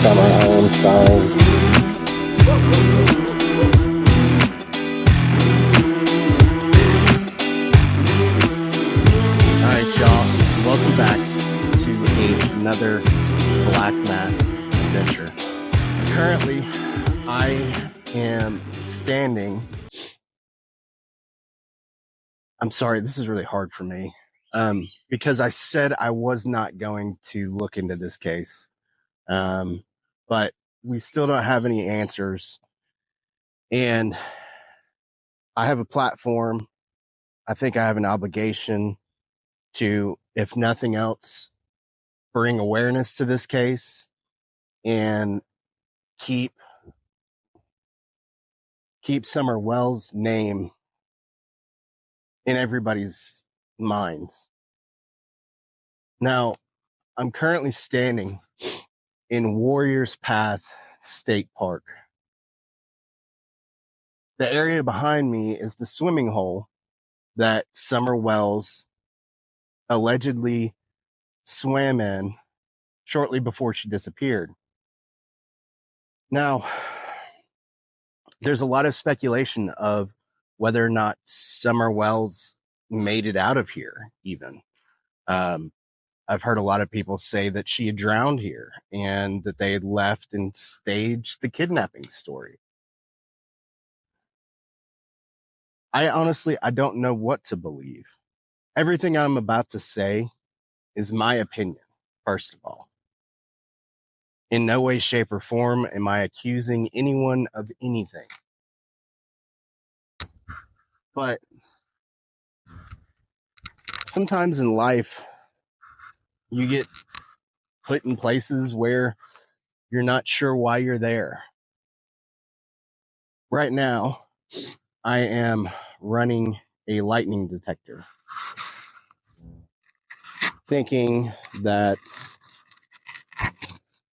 Summer, I am sorry. Alright, y'all. Welcome back to another Black Mass adventure. Currently, I am standing. I'm sorry, this is really hard for me. Because I said I was not going to look into this case. But we still don't have any answers. And I have a platform. I think I have an obligation to, if nothing else, bring awareness to this case and keep Summer Wells' name in everybody's minds. Now, I'm currently standing in Warriors Path State Park. The area behind me is the swimming hole that Summer Wells allegedly swam in shortly before she disappeared. Now, there's a lot of speculation of whether or not Summer Wells made it out of here, even. I've heard a lot of people say that she had drowned here and that they had left and staged the kidnapping story. I don't know what to believe. Everything I'm about to say is my opinion, first of all. In no way, shape, or form am I accusing anyone of anything. But sometimes in life, you get put in places where you're not sure why you're there. Right now, I am running a lightning detector, thinking that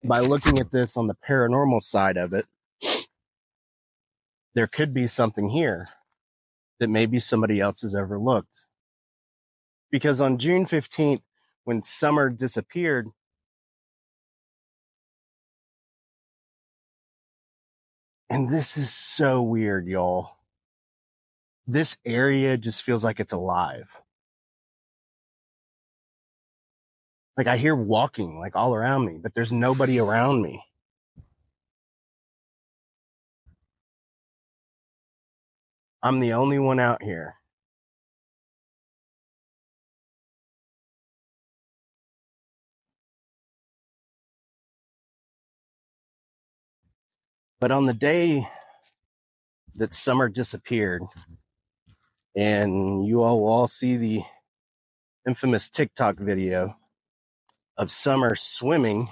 by looking at this on the paranormal side of it, there could be something here that maybe somebody else has overlooked. Because on June 15th, when Summer disappeared, and this is so weird, y'all, this area just feels like it's alive. Like I hear walking like all around me, but there's nobody around me. I'm the only one out here. But on the day that Summer disappeared, and you all will all see the infamous TikTok video of Summer swimming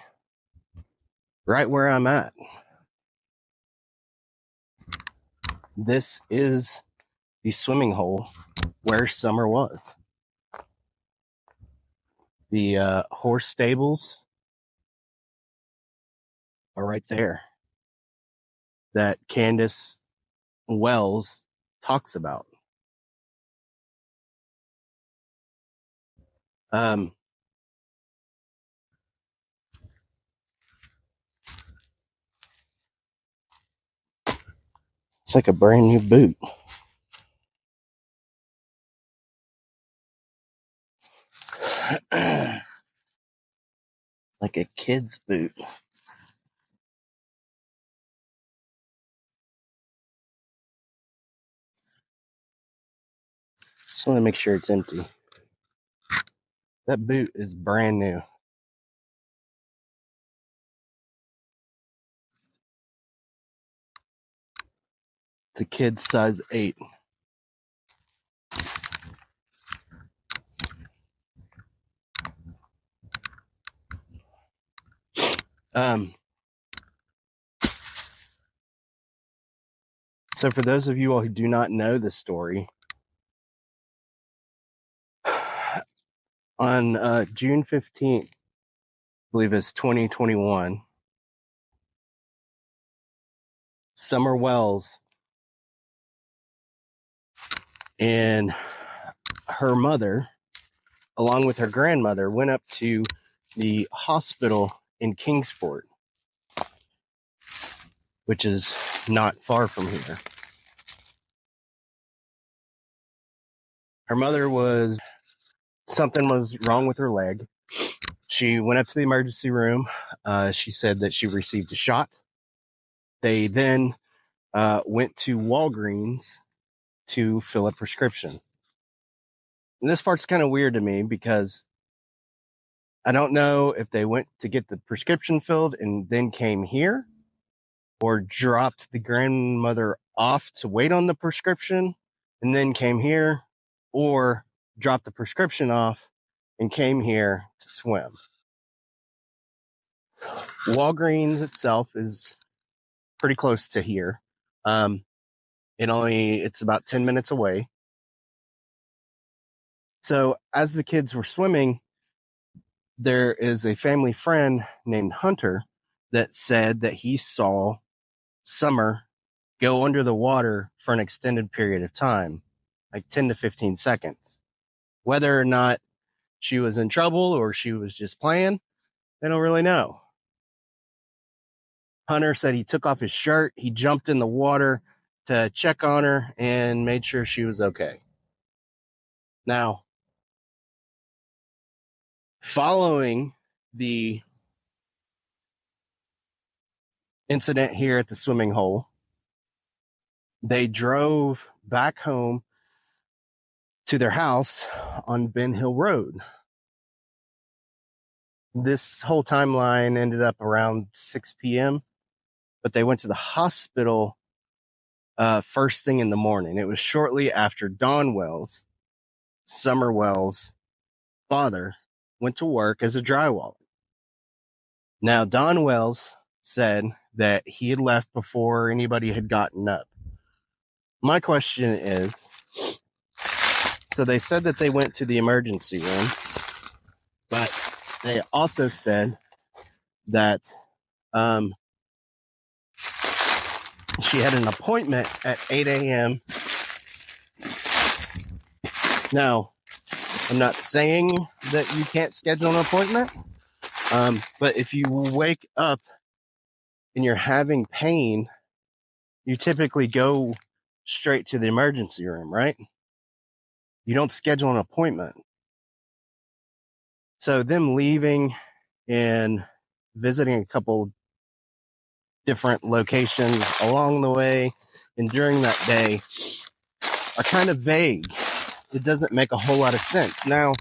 right where I'm at. This is the swimming hole where Summer was. The horse stables are right there that Candace Wells talks about. It's like a brand new boot. Like a kid's boot. Just want to make sure it's empty. That boot is brand new. It's a kid's size 8. So for those of you all who do not know the story, on June 15th, I believe it's 2021, Summer Wells and her mother, along with her grandmother, went up to the hospital in Kingsport which is not far from here. Her mother something was wrong with her leg. She went up to the emergency room. She said that she received a shot. They then went to Walgreens to fill a prescription. And this part's kind of weird to me because I don't know if they went to get the prescription filled and then came here, or dropped the grandmother off to wait on the prescription and then came here, or dropped the prescription off and came here to swim. Walgreens itself is pretty close to here. It's about 10 minutes away. So as the kids were swimming, there is a family friend named Hunter that said that he saw Summer go under the water for an extended period of time, like 10 to 15 seconds. Whether or not she was in trouble or she was just playing, they don't really know. Hunter said he took off his shirt, he jumped in the water to check on her and made sure she was okay. Now, following the incident here at the swimming hole, they drove back home to their house on Ben Hill Road. This whole timeline ended up around 6 p.m., but they went to the hospital first thing in the morning. It was shortly after Don Wells, Summer Wells' father, went to work as a drywaller. Now, Don Wells said that he had left before anybody had gotten up. My question is, so they said that they went to the emergency room, but they also said that she had an appointment at 8 a.m. Now, I'm not saying that you can't schedule an appointment, but if you wake up and you're having pain, you typically go straight to the emergency room, right? You don't schedule an appointment. So them leaving and visiting a couple different locations along the way and during that day are kind of vague. It doesn't make a whole lot of sense. Now,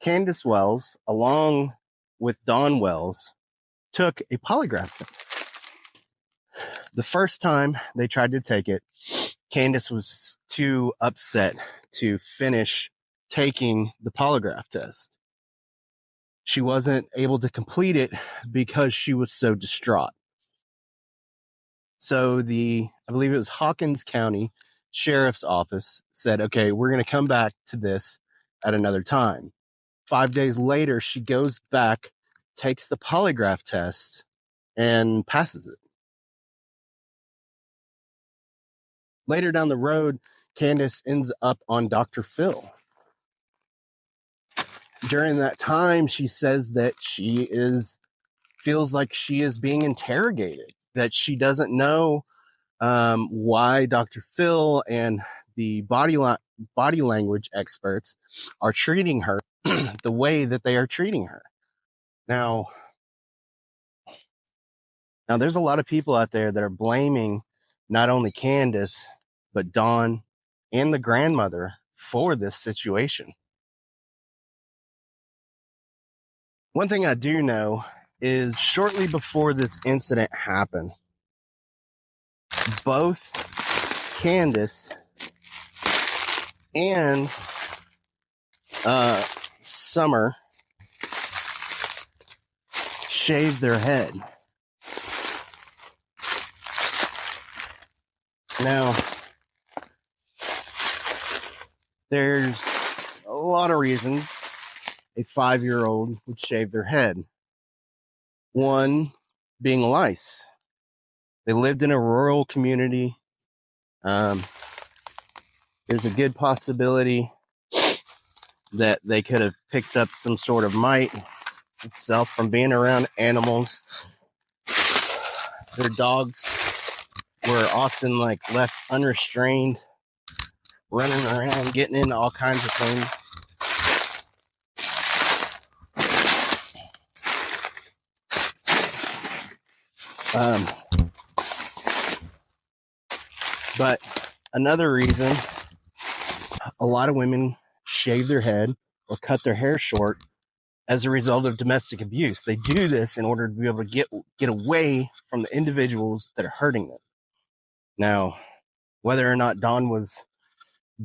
Candace Wells, along with Don Wells, took a polygraph test. The first time they tried to take it, Candace was too upset to finish taking the polygraph test. She wasn't able to complete it because she was so distraught. So I believe it was Hawkins County Sheriff's Office said, okay, we're going to come back to this at another time. 5 days later, she goes back, takes the polygraph test, and passes it. Later down the road, Candace ends up on Dr. Phil. During that time, she says that she feels like she is being interrogated, that she doesn't know why Dr. Phil and the body language experts are treating her the way that they are treating her. Now, there's a lot of people out there that are blaming not only Candace, but Dawn and the grandmother for this situation. One thing I do know is shortly before this incident happened, both Candace and Summer shaved their head. Now, there's a lot of reasons a 5-year-old would shave their head. One being lice. They lived in a rural community. There's a good possibility that they could have picked up some sort of mite itself from being around animals. Their dogs were often like left unrestrained, running around, getting into all kinds of things. But another reason a lot of women shave their head or cut their hair short as a result of domestic abuse. They do this in order to be able to get away from the individuals that are hurting them. Now, whether or not Don was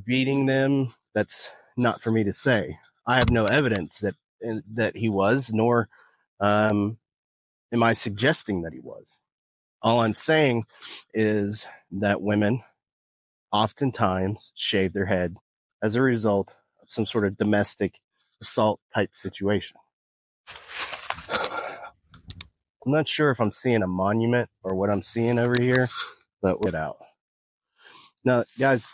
beating them, that's not for me to say. I have no evidence that he was, nor am I suggesting that he was. All I'm saying is that women oftentimes shave their head as a result of some sort of domestic assault type situation. I'm not sure if I'm seeing a monument or what I'm seeing over here, but we'll get out. Now, guys,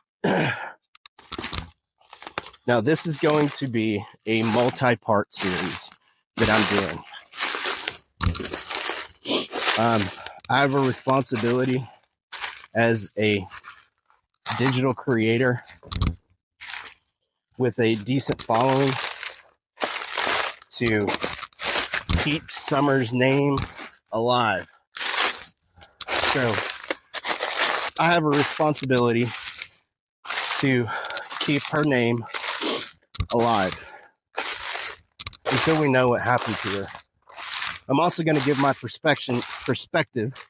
now this is going to be a multi-part series that I'm doing. I have a responsibility as a digital creator with a decent following to keep Summer's name alive. So I have a responsibility to keep her name alive until we know what happened to her. I'm also going to give my perspective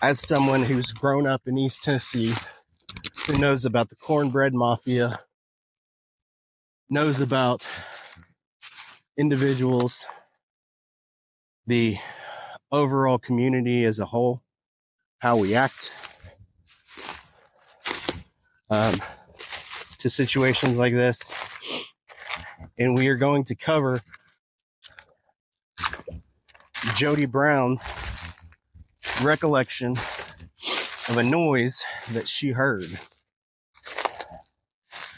as someone who's grown up in East Tennessee, who knows about the cornbread mafia, knows about individuals, the overall community as a whole, how we act to situations like this. And we are going to cover Jody Brown's recollection of a noise that she heard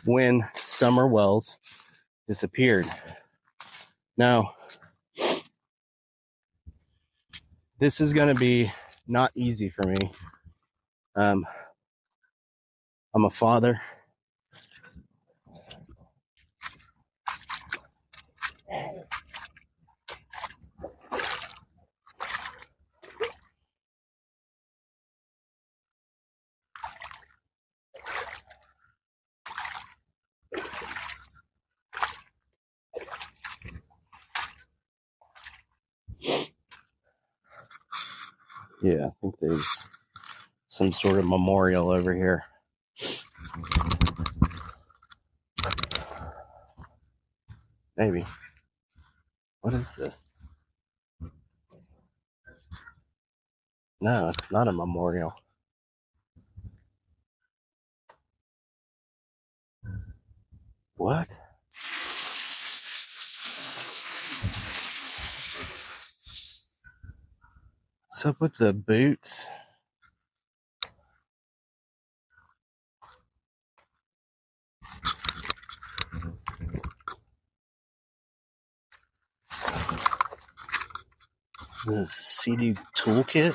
when Summer Wells disappeared. Now, this is going to be not easy for me. I'm a father. Yeah, I think there's some sort of memorial over here. Maybe. What is this? No, it's not a memorial. What? What's up with the boots? This CD toolkit?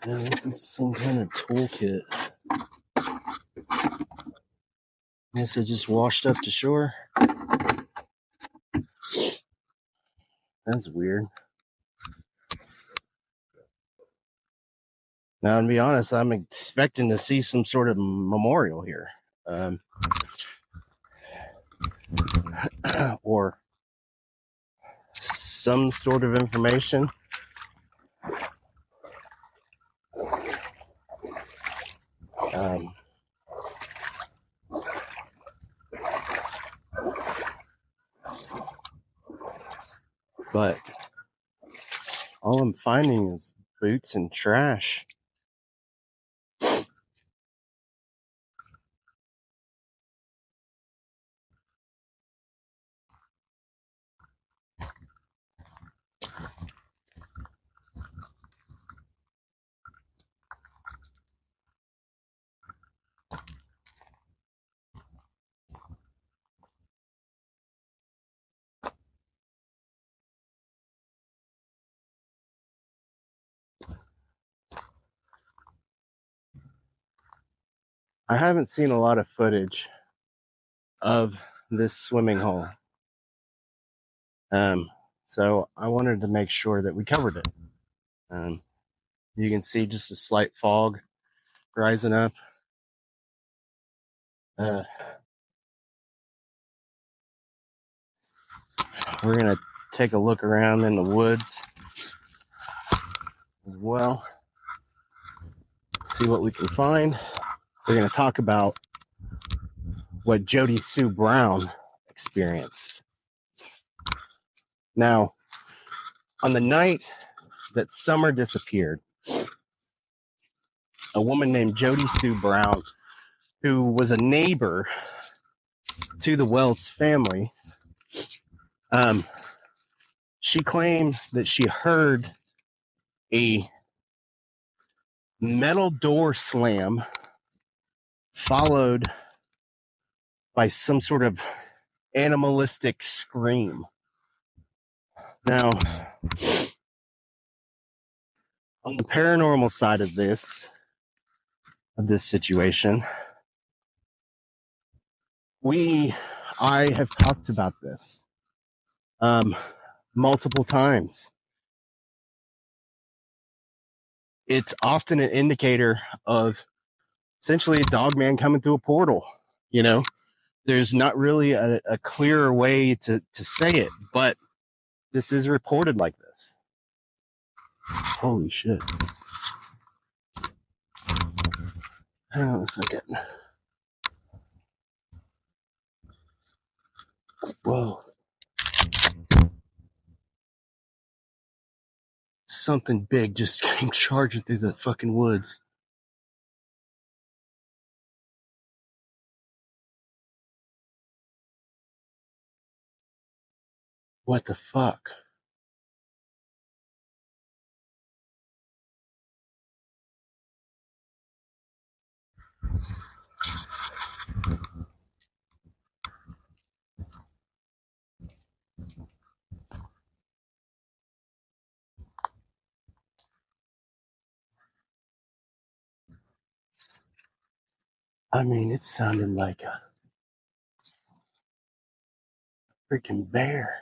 Yeah, this is some kind of toolkit. Guess it just washed up to shore. That's weird. Now, to be honest, I'm expecting to see some sort of memorial here. Or some sort of information. But all I'm finding is boots and trash. I haven't seen a lot of footage of this swimming hole. So I wanted to make sure that we covered it. You can see just a slight fog rising up. We're going to take a look around in the woods as well, see what we can find. We're going to talk about what Jody Sue Brown experienced. Now, on the night that Summer disappeared, a woman named Jody Sue Brown, who was a neighbor to the Wells family, she claimed that she heard a metal door slam followed by some sort of animalistic scream. Now, on the paranormal side of this situation, I have talked about this multiple times. It's often an indicator of essentially a dog man coming through a portal. You know, there's not really a clearer way to say it, but this is reported like this. Holy shit. Hang on a second. Whoa. Something big just came charging through the fucking woods. What the fuck? I mean, it sounded like a freaking bear.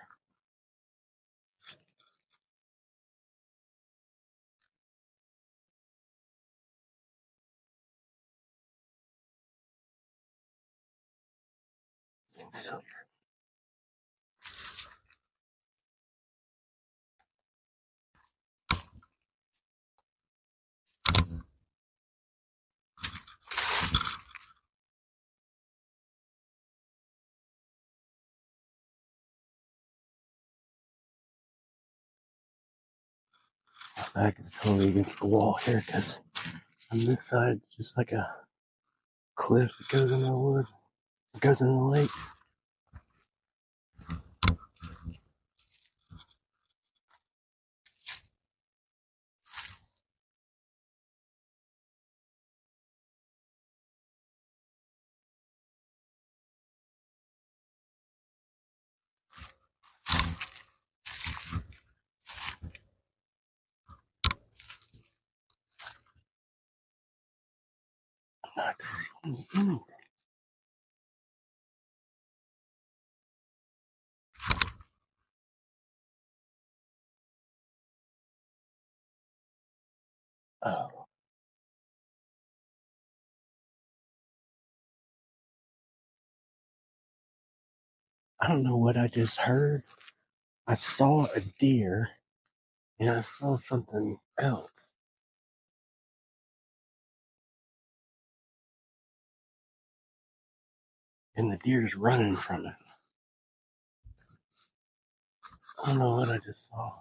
So, my back is totally against the wall here because on this side, it's just like a cliff that goes in the wood. It goes in the lake. I'm not seeing anything. Oh, I don't know what I just heard. I saw a deer and I saw something else. And the deer's running from it. I don't know what I just saw.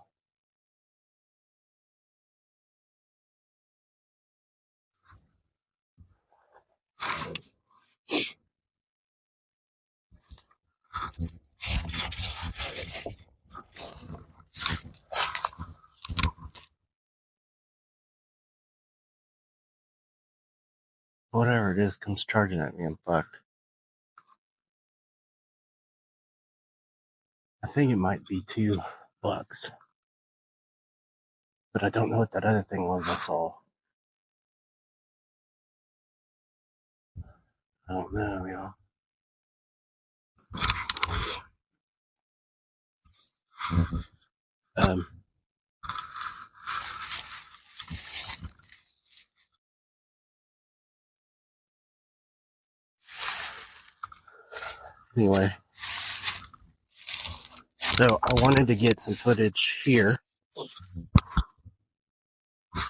Whatever it is comes charging at me, I'm fucked. I think it might be 2 bucks. But I don't know what that other thing was I saw. Oh no, y'all. Anyway, so I wanted to get some footage here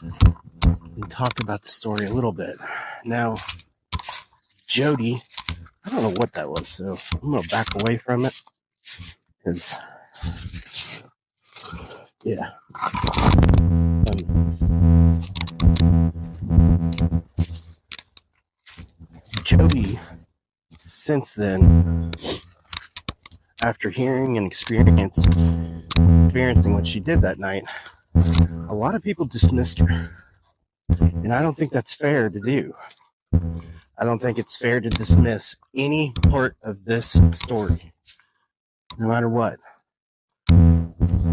and talk about the story a little bit. Now, Jody, I don't know what that was, so I'm going to back away from it because, yeah. Jody, since then, after hearing and experiencing what she did that night, a lot of people dismissed her. And I don't think that's fair to do. I don't think it's fair to dismiss any part of this story, no matter what.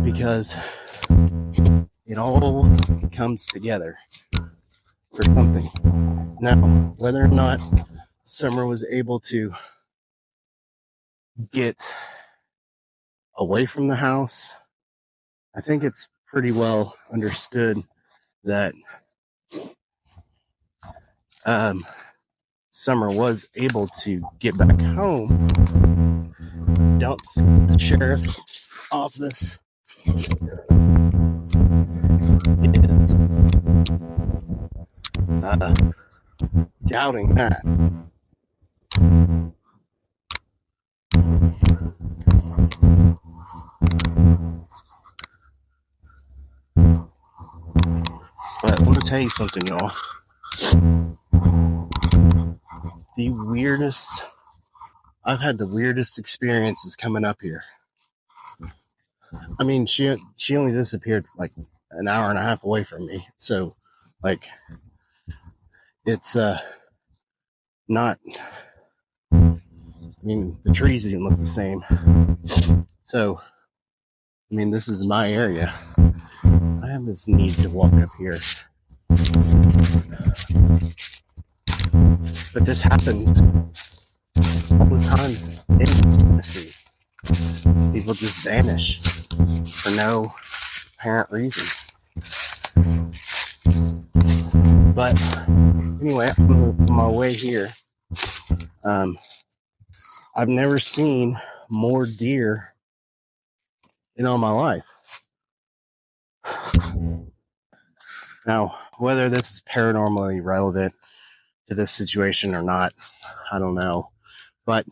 Because it all comes together for something. Now, whether or not Summer was able to get away from the house, I think it's pretty well understood that Summer was able to get back home. Don't see the sheriff's office is doubting that. But let me tell you something, y'all. I've had the weirdest experiences coming up here. I mean, she only disappeared like an hour and a half away from me. So, like, it's not, I mean, the trees didn't look the same. So, I mean, this is my area. I have this need to walk up here. But this happens all the time in Tennessee. People just vanish for no apparent reason. But anyway, on my way here, I've never seen more deer in all my life. Now, whether this is paranormally relevant to this situation or not, I don't know. But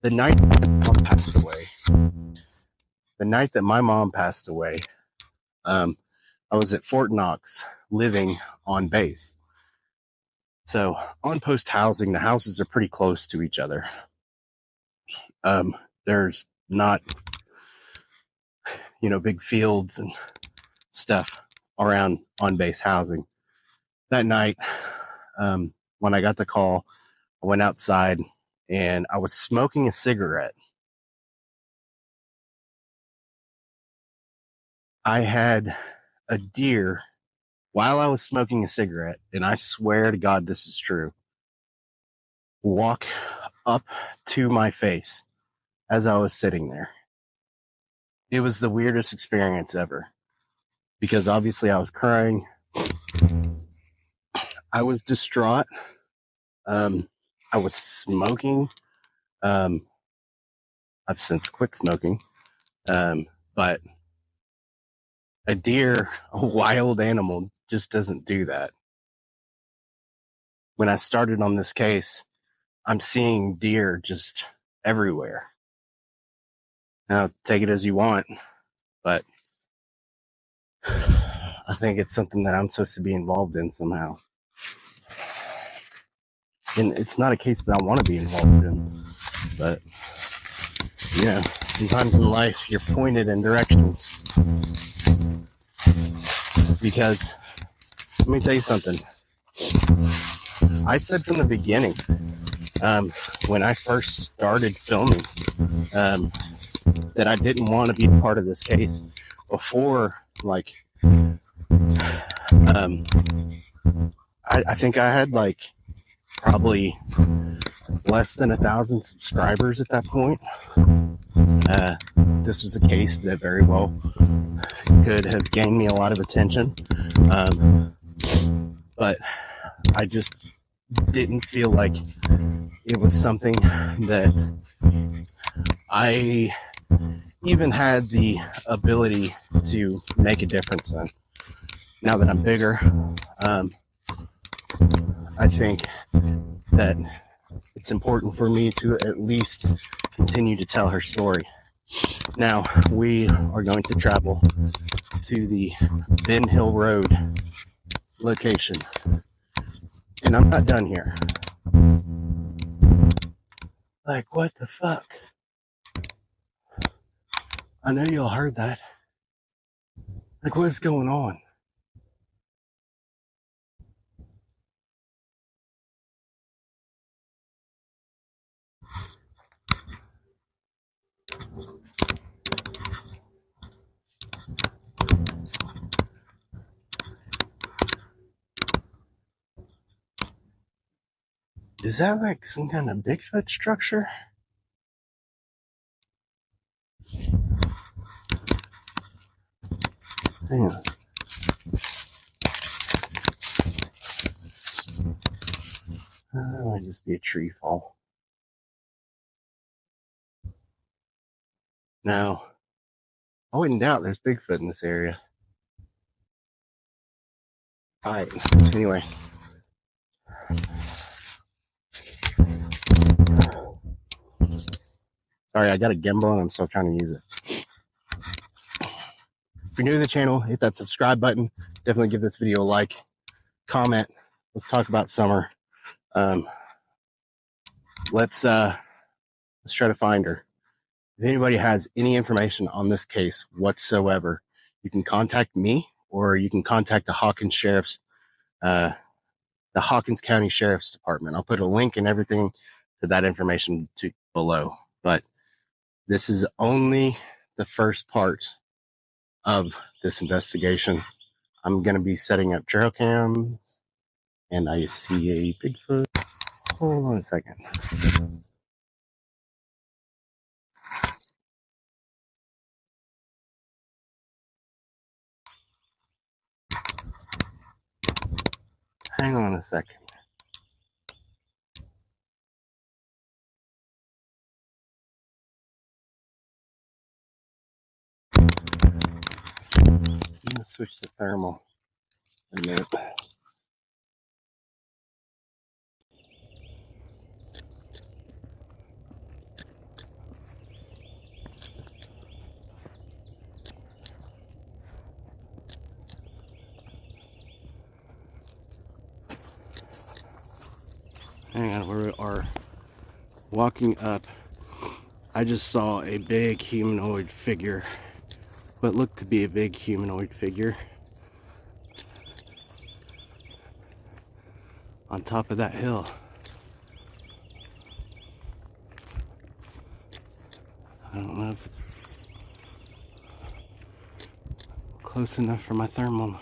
the night that my mom passed away, I was at Fort Knox living on base. So on post housing, the houses are pretty close to each other. There's not, big fields and stuff around on base housing. That night, when I got the call, I went outside and I was smoking a cigarette. I had a deer while I was smoking a cigarette, and I swear to God this is true, walk up to my face as I was sitting there. It was the weirdest experience ever because obviously I was crying. I was distraught. I was smoking. I've since quit smoking. But a deer, a wild animal, just doesn't do that. When I started on this case, I'm seeing deer just everywhere. Now, take it as you want, but I think it's something that I'm supposed to be involved in somehow. And it's not a case that I want to be involved in, but, sometimes in life you're pointed in directions. Because, let me tell you something. I said from the beginning, when I first started filming, that I didn't want to be a part of this case before, I think I had probably less than 1,000 subscribers at that point. This was a case that very well could have gained me a lot of attention. But I just didn't feel like it was something that I even had the ability to make a difference in. Now that I'm bigger, I think that it's important for me to at least continue to tell her story. Now, we are going to travel to the Ben Hill Road location. And I'm not done here. Like, what the fuck? I know y'all heard that. Like, what is going on? Is that like some kind of Bigfoot structure? Hang on. That might just be a tree fall. No. I wouldn't doubt there's Bigfoot in this area. Alright, anyway. Sorry, I got a gimbal and I'm still trying to use it. If you're new to the channel, hit that subscribe button. Definitely give this video a like. Comment. Let's talk about summer. Let's try to find her. If anybody has any information on this case whatsoever, you can contact me or you can contact the Hawkins County Sheriff's Department. I'll put a link and everything to that information below. But this is only the first part of this investigation. I'm going to be setting up trail cams, and I see a Bigfoot. Hold on a second. Hang on a second. I'm going to switch to thermal in a minute. Hang on, we are walking up. I just saw a big humanoid figure, what looked to be a big humanoid figure on top of that hill. I don't know if it's close enough for my thermal.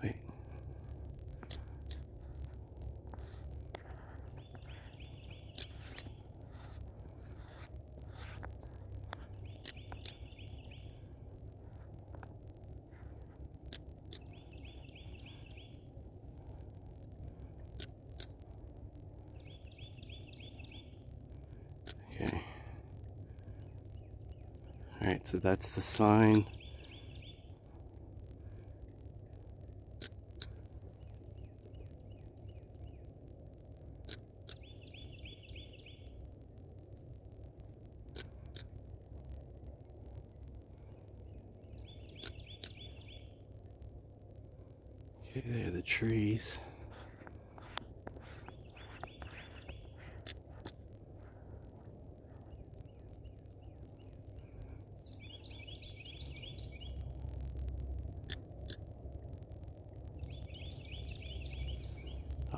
Wait. Okay. Alright, so that's the sign. Okay, there are the trees.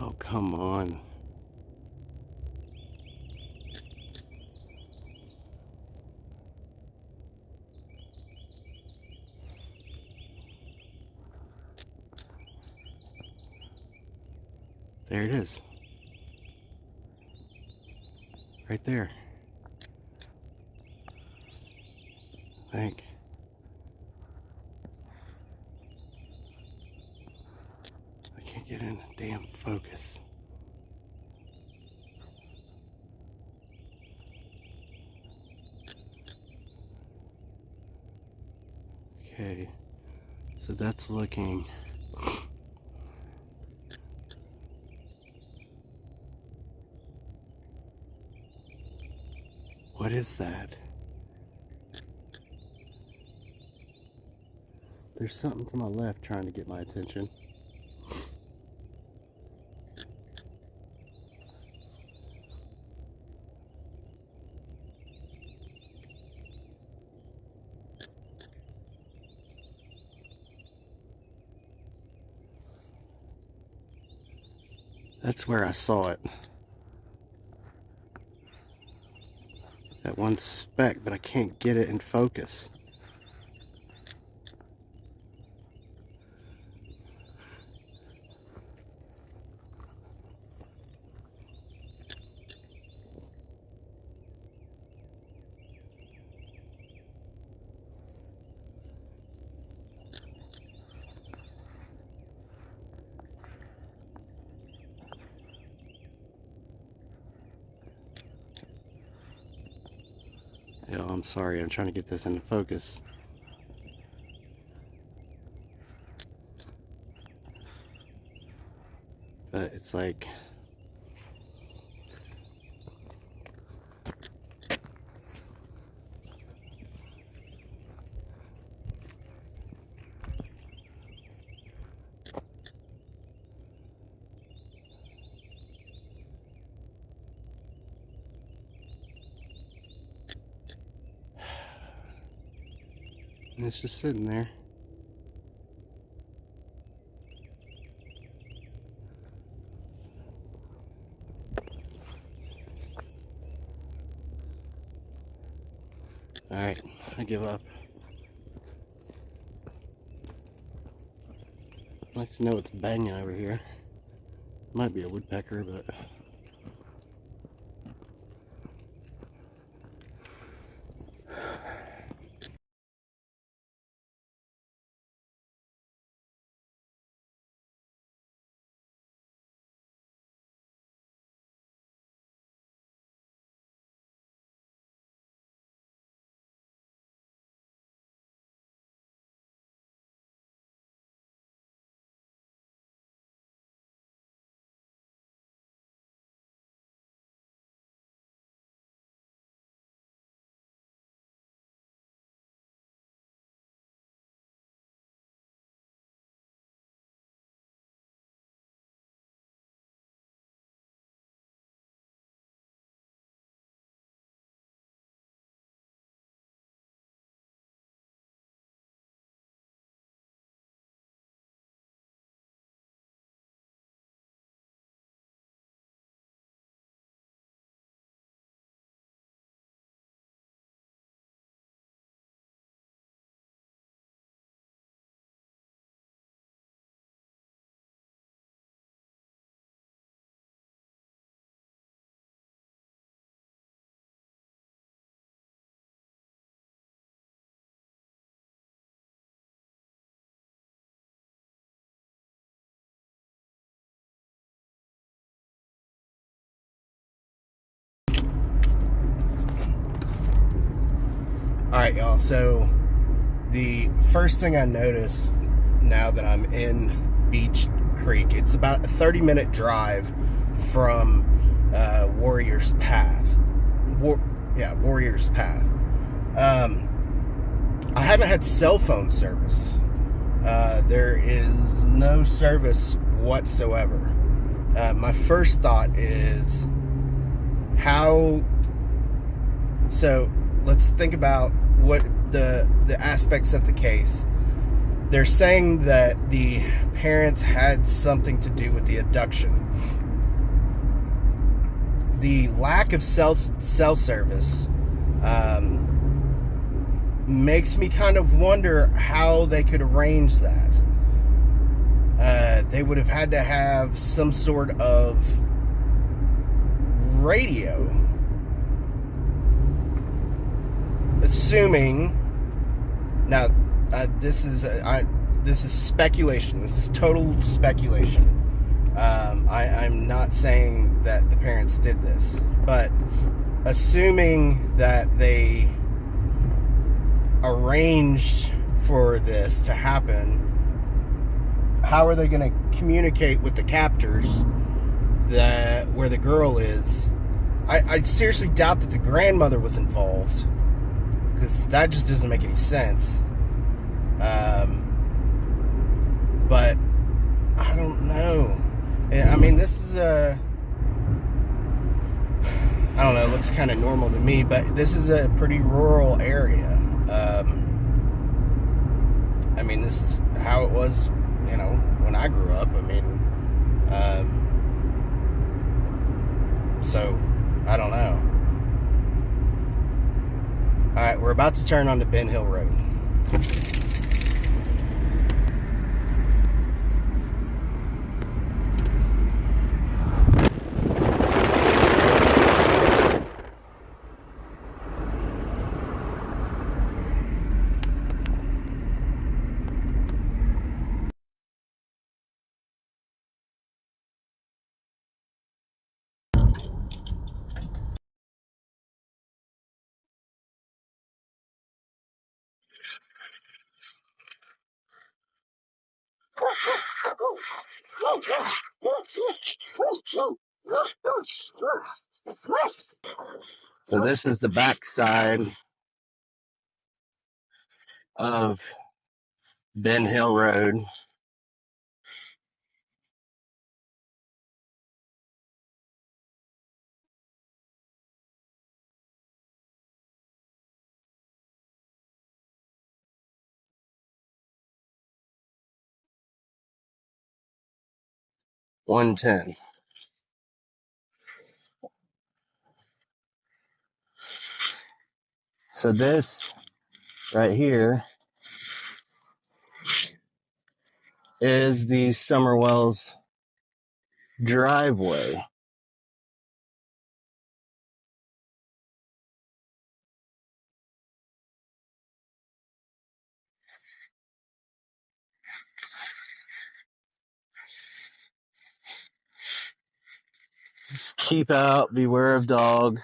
Oh, come on. There it is. Right there. I think. I can't get in the damn focus. Okay. So that's looking. What is that? There's something to my left trying to get my attention. That's where I saw it. That one speck, but I can't get it in focus. Yo, I'm sorry, I'm trying to get this into focus. But it's like... and it's just sitting there. Alright, I give up. I'd like to know what's banging over here. Might be a woodpecker, but... Alright, y'all, so the first thing I notice now that I'm in Beach Creek, it's about a 30-minute drive from Warrior's Path. Warrior's Path. I haven't had cell phone service. There is no service whatsoever. My first thought is how... So let's think about what the aspects of the case. They're saying that the parents had something to do with the abduction. The lack of cell service makes me kind of wonder how they could arrange that. they would have had to have some sort of radio. Assuming, now this is speculation. This is total speculation. I'm not saying that the parents did this, but assuming that they arranged for this to happen, how are they going to communicate with the captors that where the girl is? I seriously doubt that the grandmother was involved, because that just doesn't make any sense. But I don't know. I mean, this is I don't know, it looks kind of normal to me, but this is a pretty rural area. I mean, this is how it was, when I grew up. I mean, so I don't know. Alright, we're about to turn onto Ben Hill Road. So this is the back side of Ben Hill Road. $110. So this right here is the Summerwells driveway. Just keep out, beware of dog.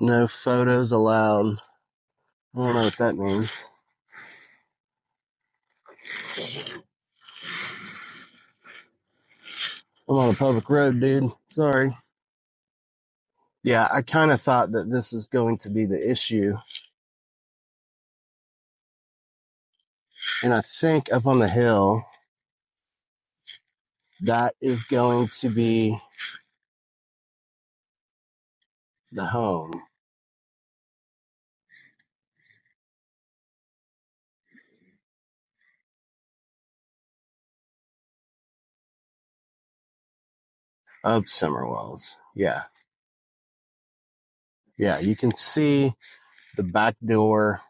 No photos allowed. I don't know what that means. I'm on a public road, dude. Sorry. Yeah, I kind of thought that this was going to be the issue. And I think up on the hill, that is going to be the home. Of Summerwells. Yeah. Yeah, you can see the back door.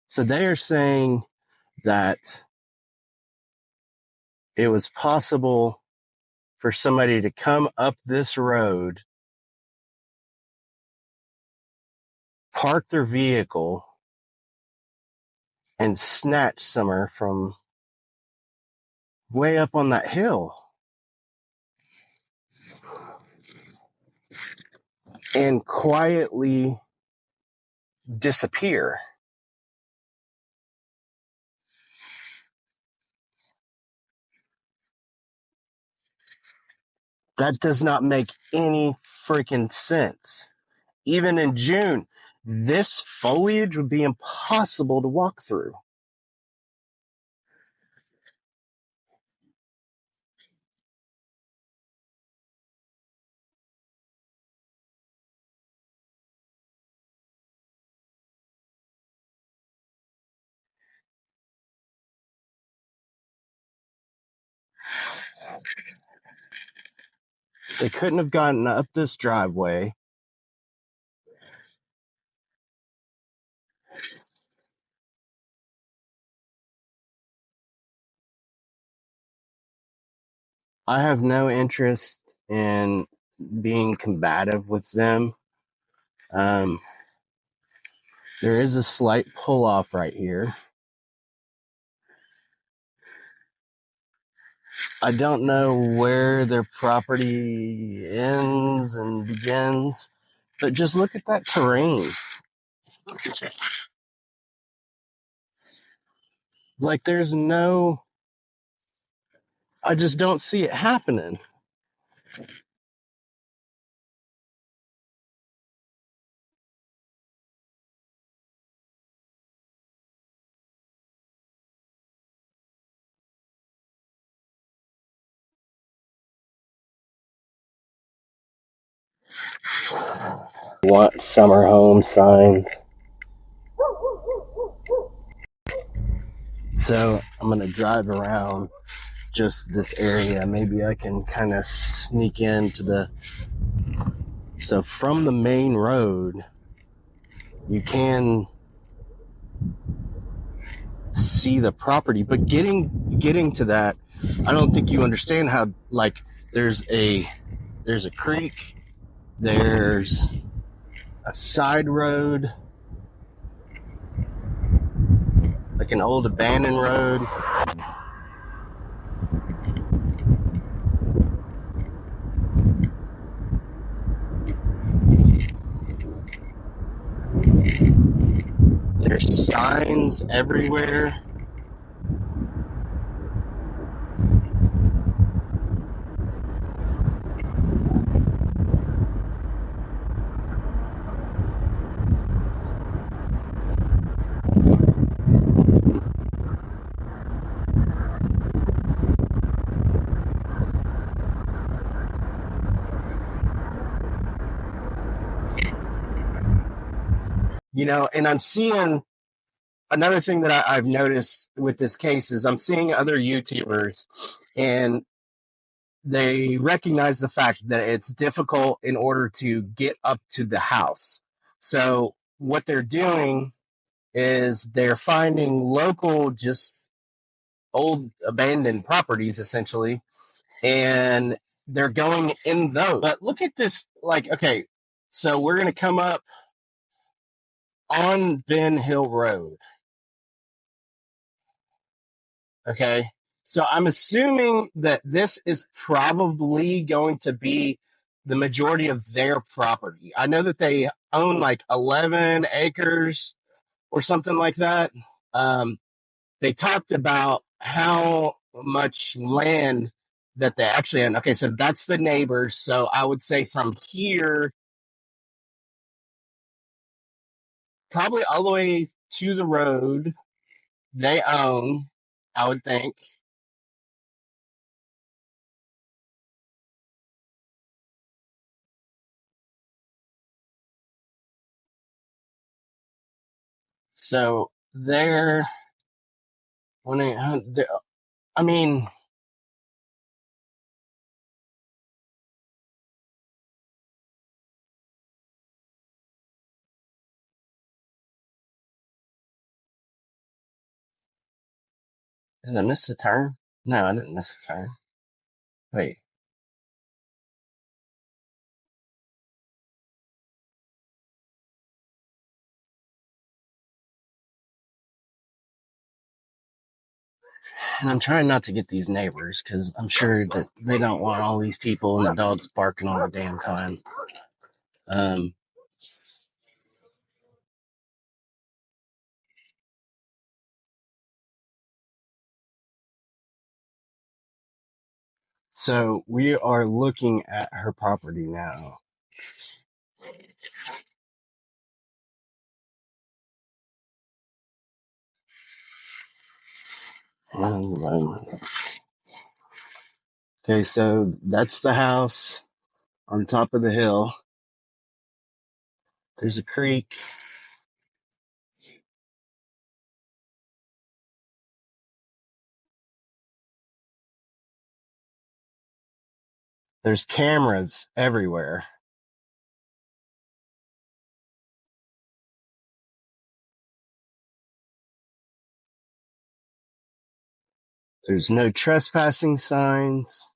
So they are saying that it was possible for somebody to come up this road, park their vehicle and snatch Summer from way up on that hill and quietly disappear. That does not make any freaking sense. Even in June, this foliage would be impossible to walk through. They couldn't have gotten up this driveway. I have no interest in being combative with them. Um, there is a slight pull off right here. I don't know where their property ends and begins, but just look at that terrain. Like, there's no, I just don't see it happening. Want summer home signs. So I'm going to drive around just this area. Maybe I can kind of sneak into the, so from the main road, you can see the property, but getting to that, I don't think you understand how, like, there's a creek, there's a side road, like an old abandoned road. There's signs everywhere. You know, and I'm seeing another thing that I've noticed with this case is I'm seeing other YouTubers and they recognize the fact that it's difficult in order to get up to the house. So what they're doing is they're finding local, just old abandoned properties essentially, and they're going in those. But look at this, like, okay, so we're going to come up on Ben Hill Road. Okay. So I'm assuming that this is probably going to be the majority of their property. I know that they own like 11 acres or something like that. Um, they talked about how much land that they actually own. Okay, so that's the neighbors. So I would say from here, probably all the way to the road, they own, I would think. So they're, I mean, did I miss the turn? No, I didn't miss the turn. Wait. And I'm trying not to get these neighbors because I'm sure that they don't want all these people and the dogs barking all the damn time. Um, so we are looking at her property now. Okay, so that's the house on top of the hill. There's a creek. There's cameras everywhere. There's no trespassing signs.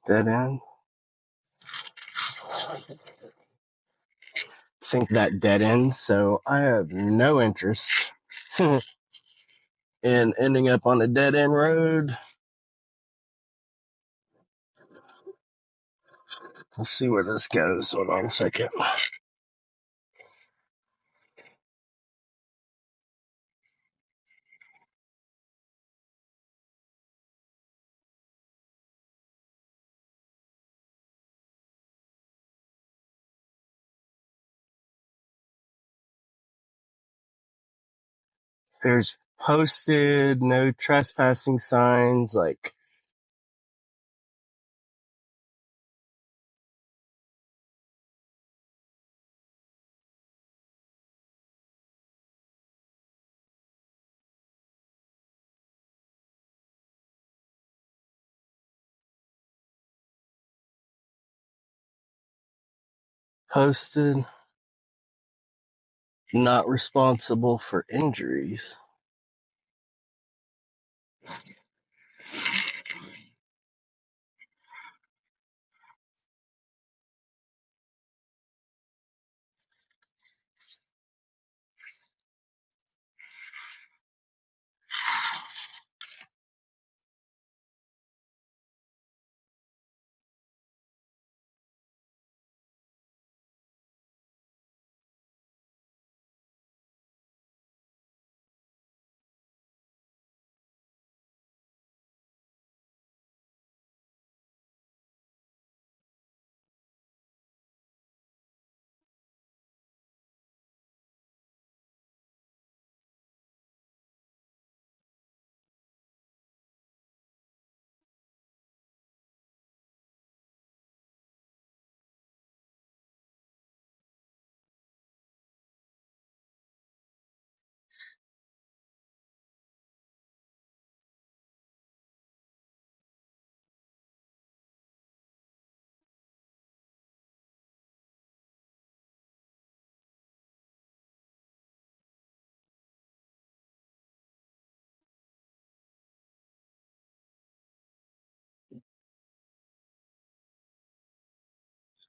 Dead end. I think that dead ends, so I have no interest in ending up on a dead end road. Let's see where this goes. Hold on a second. There's posted no trespassing signs, like posted not responsible for injuries.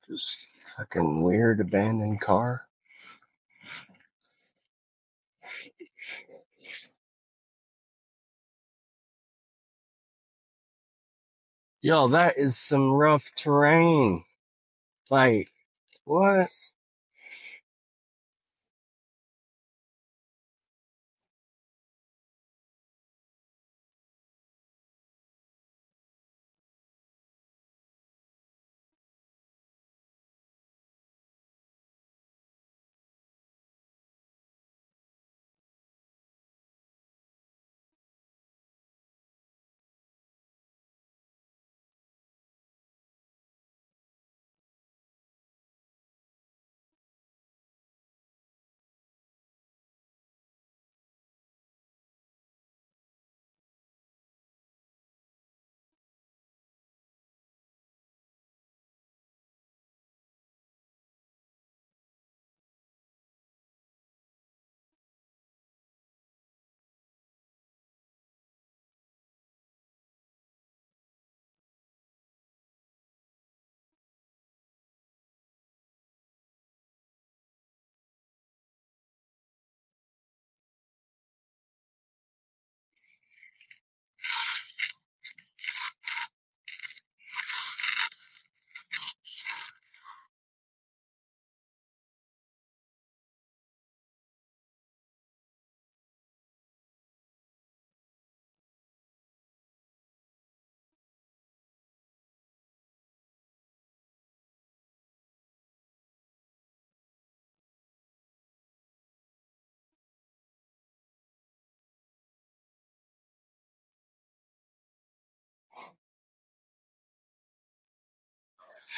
Just fucking weird abandoned car. Yo, that is some rough terrain. Like, what?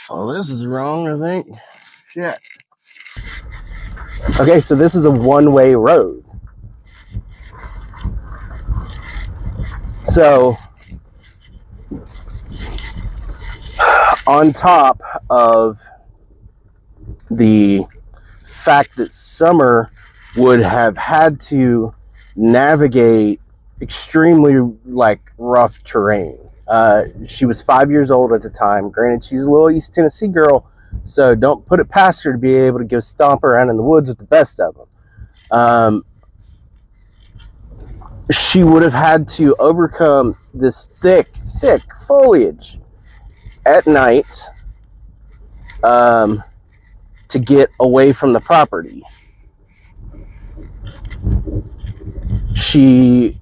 Oh, this is wrong, I think. Shit. Okay, so this is a one-way road. So, on top of the fact that Summer would have had to navigate extremely rough terrain. She was 5 years old at the time. Granted, she's a little East Tennessee girl, so don't put it past her to be able to go stomp around in the woods with the best of them. She would have had to overcome this thick foliage at night to get away from the property. She,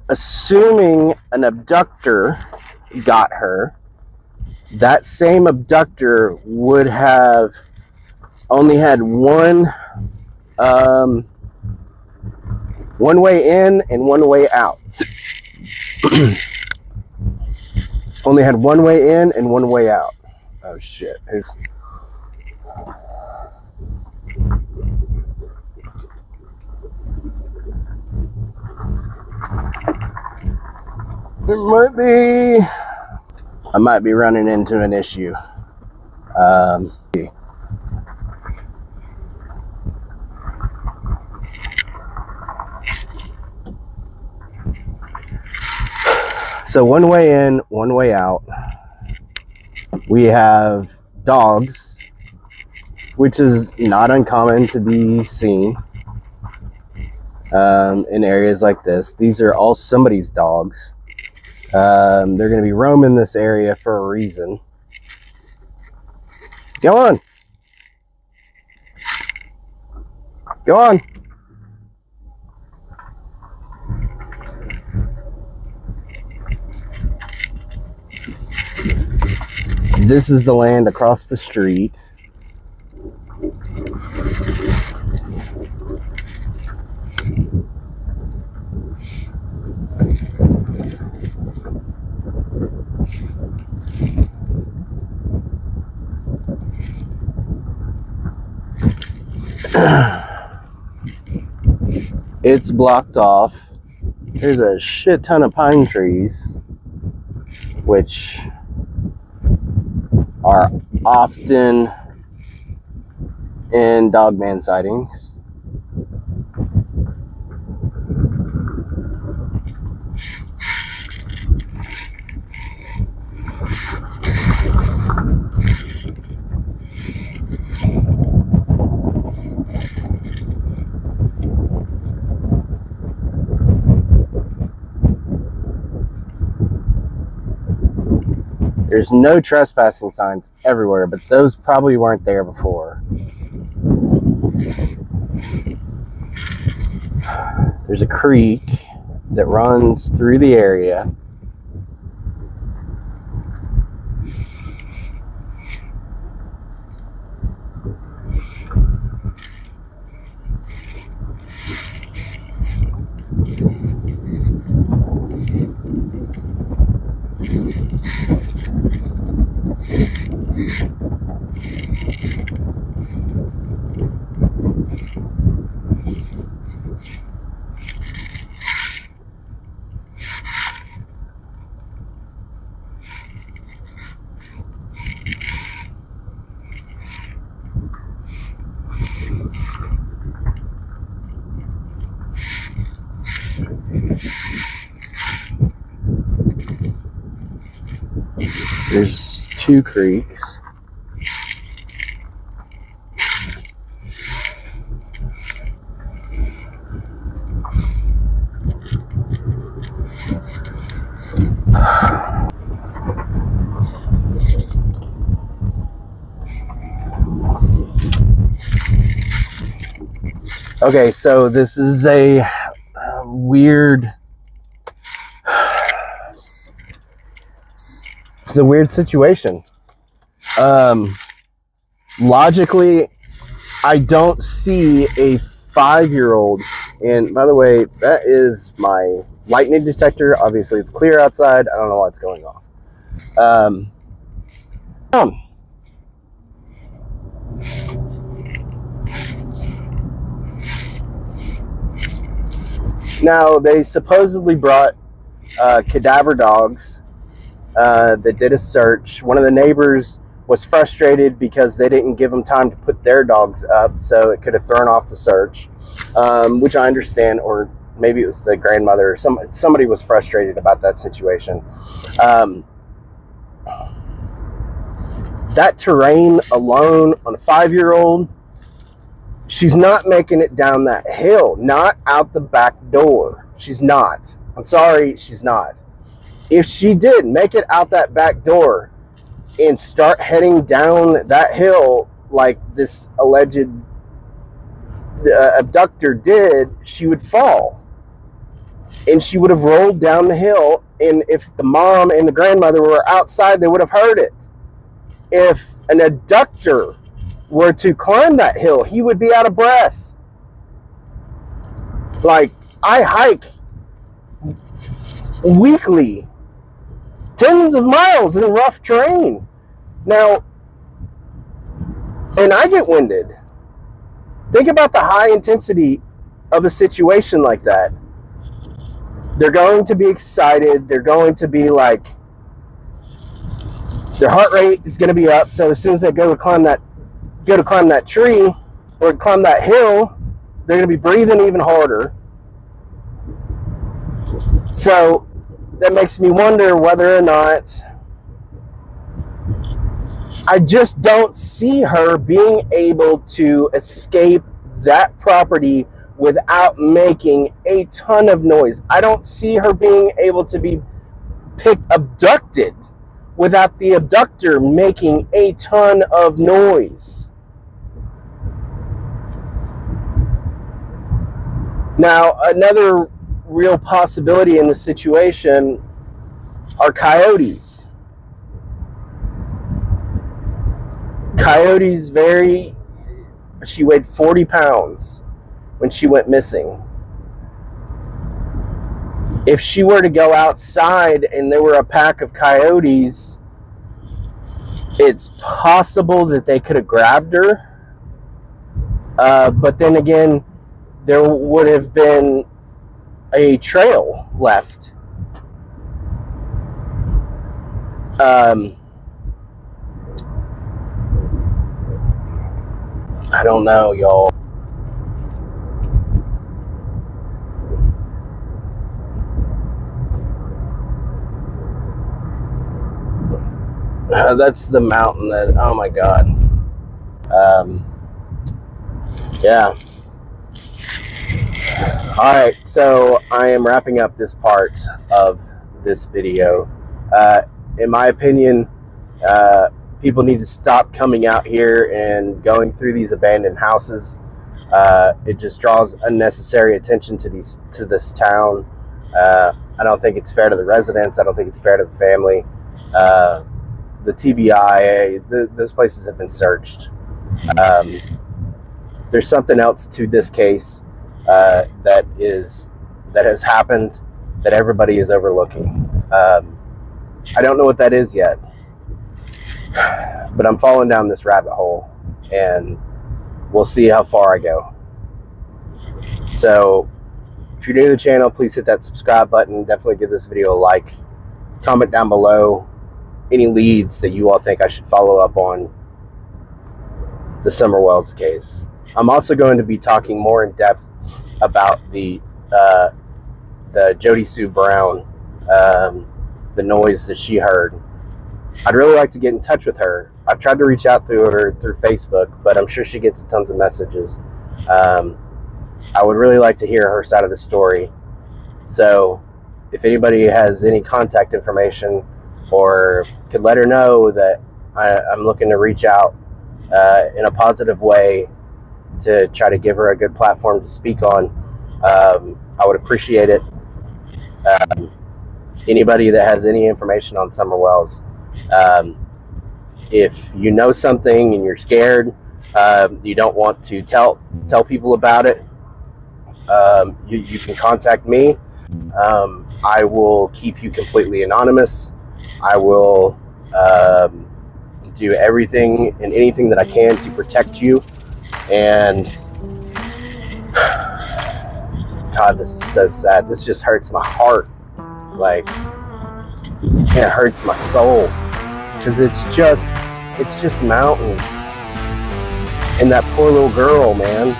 assuming an abductor got her, that same abductor would have only had one way in and one way out. Only had one way in and one way out. Oh shit. I might be running into an issue. So one way in, one way out. We have dogs, which is not uncommon to be seen in areas like this. These are all somebody's dogs. They're going to be roaming this area for a reason. Go on. Go on. This is the land across the street. It's blocked off. There's a shit ton of pine trees, which are often in dogman sightings. There's no trespassing signs everywhere, but those probably weren't there before. There's a creek that runs through the area. There's two creeks. Okay, so this is a weird... It's a weird situation. Logically, I don't see a 5-year-old. And by the way, that is my lightning detector. Obviously, it's clear outside. I don't know what's going on. Now, they supposedly brought cadaver dogs that did a search. One of the neighbors was frustrated because they didn't give them time to put their dogs up, so it could have thrown off the search, which I understand, or maybe it was the grandmother, or somebody was frustrated about that situation. That terrain alone on a 5-year-old, she's not making it down that hill, not out the back door. She's not. I'm sorry, she's not. If she did make it out that back door and start heading down that hill like this alleged abductor did, she would fall. And she would have rolled down the hill, and if the mom and the grandmother were outside, they would have heard it. If an abductor were to climb that hill, he would be out of breath. Like, I hike weekly tens of miles in rough terrain now, and I get winded. Think about the high intensity of a situation like that. They're going to be excited. They're going to be like, their heart rate is going to be up. So as soon as they go to climb that tree or climb that hill, they're going to be breathing even harder. So that makes me wonder whether or not, I just don't see her being able to escape that property without making a ton of noise. I don't see her being able to be abducted without the abductor making a ton of noise. Now, another real possibility in the situation are coyotes. Coyotes she weighed 40 pounds when she went missing. If she were to go outside and there were a pack of coyotes, it's possible that they could have grabbed her. But then again, there would have been a trail left. I don't know, y'all. That's the mountain that, oh my God. Yeah. All right, so I am wrapping up this part of this video. In my opinion, people need to stop coming out here and going through these abandoned houses. It just draws unnecessary attention to this town. I don't think it's fair to the residents. I don't think it's fair to the family. The TBI, those places have been searched. There's something else to this case that has happened that everybody is overlooking. I don't know what that is yet, but I'm falling down this rabbit hole, and we'll see how far I go. So if you're new to the channel, please hit that subscribe button. Definitely give this video a like. Comment down below any leads that you all think I should follow up on the Summer Wells case. I'm also going to be talking more in depth about the Jody Sue Brown, the noise that she heard. I'd really like to get in touch with her. I've tried to reach out to her through Facebook, but I'm sure she gets tons of messages. I would really like to hear her side of the story. So if anybody has any contact information, or could let her know that I'm looking to reach out in a positive way to try to give her a good platform to speak on, I would appreciate it. Anybody that has any information on Summer Wells, if you know something and you're scared, you don't want to tell people about it, you can contact me. I will keep you completely anonymous. I will do everything and anything that I can to protect you. And God, this is so sad. This just hurts my heart. Like, it hurts my soul, because it's just mountains and that poor little girl, man.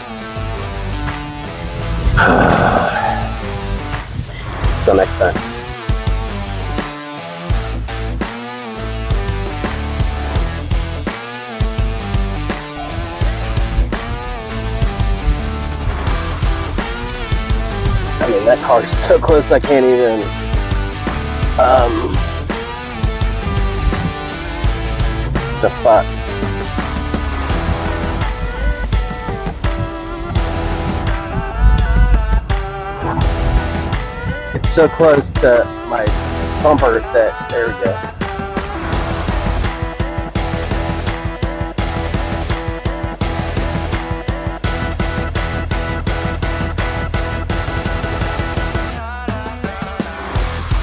Till next time. I mean, that car is so close I can't even the fuck. It's so close to my bumper that, there we go.